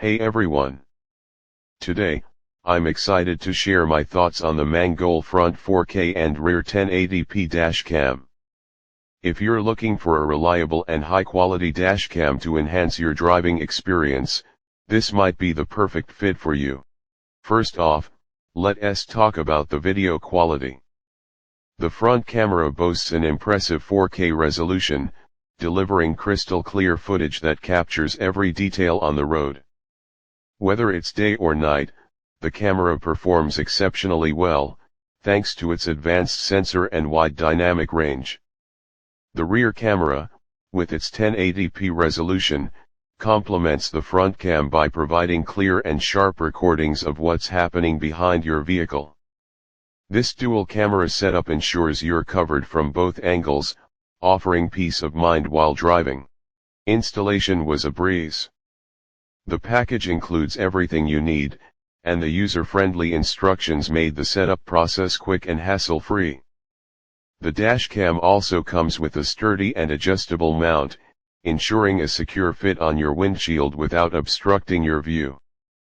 Hey everyone! Today, I'm excited to share my thoughts on the Mangoal Front 4K and rear 1080p dash cam. If you're looking for a reliable and high-quality dash cam to enhance your driving experience, this might be the perfect fit for you. First off, let's talk about the video quality. The front camera boasts an impressive 4K resolution, delivering crystal clear footage that captures every detail on the road. Whether it's day or night, the camera performs exceptionally well, thanks to its advanced sensor and wide dynamic range. The rear camera, with its 1080p resolution, complements the front cam by providing clear and sharp recordings of what's happening behind your vehicle. This dual camera setup ensures you're covered from both angles, offering peace of mind while driving. Installation was a breeze. The package includes everything you need, and the user-friendly instructions made the setup process quick and hassle-free. The dash cam also comes with a sturdy and adjustable mount, ensuring a secure fit on your windshield without obstructing your view.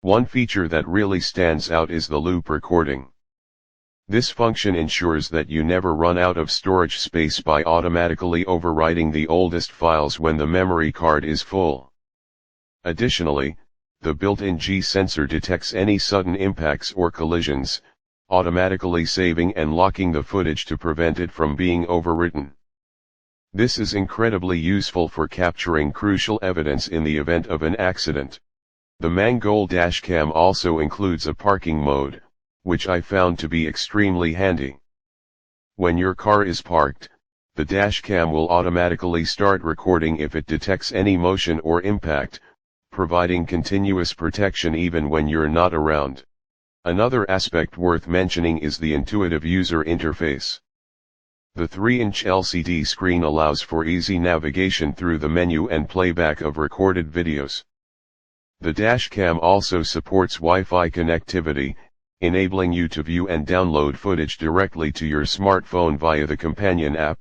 One feature that really stands out is the loop recording. This function ensures that you never run out of storage space by automatically overwriting the oldest files when the memory card is full. Additionally, the built-in G sensor detects any sudden impacts or collisions, automatically saving and locking the footage to prevent it from being overwritten. This is incredibly useful for capturing crucial evidence in the event of an accident. The Mangoal Dash Cam also includes a parking mode, which I found to be extremely handy. When your car is parked, the dash cam will automatically start recording if it detects any motion or impact, providing continuous protection even when you're not around. Another aspect worth mentioning is the intuitive user interface. The 3-inch LCD screen allows for easy navigation through the menu and playback of recorded videos. The dash cam also supports Wi-Fi connectivity, enabling you to view and download footage directly to your smartphone via the companion app.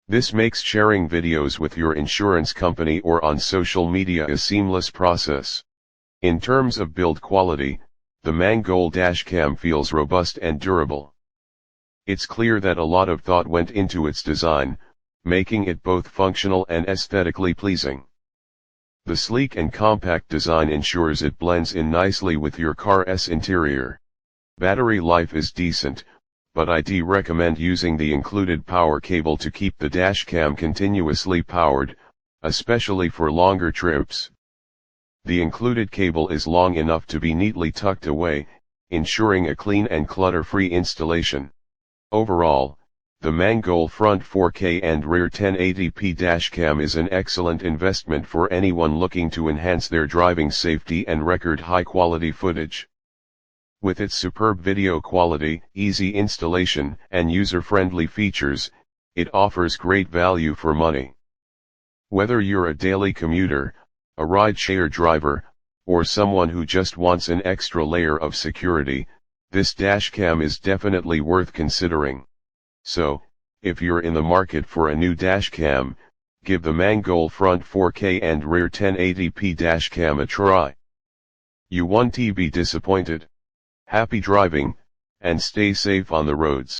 This makes sharing videos with your insurance company or on social media a seamless process. In terms of build quality, the Mangoal Dash Cam feels robust and durable. It's clear that a lot of thought went into its design, making it both functional and aesthetically pleasing. The sleek and compact design ensures it blends in nicely with your car's interior. Battery life is decent, but I'd recommend using the included power cable to keep the dash cam continuously powered, especially for longer trips. The included cable is long enough to be neatly tucked away, ensuring a clean and clutter-free installation. Overall, the Mangoal Front 4K and rear 1080p dash cam is an excellent investment for anyone looking to enhance their driving safety and record high-quality footage. With its superb video quality, easy installation, and user-friendly features, it offers great value for money. Whether you're a daily commuter, a ride-share driver, or someone who just wants an extra layer of security, this dash cam is definitely worth considering. So, if you're in the market for a new dash cam, give the Mangoal Front 4K and rear 1080p dash cam a try. You won't be disappointed. Happy driving, and stay safe on the roads.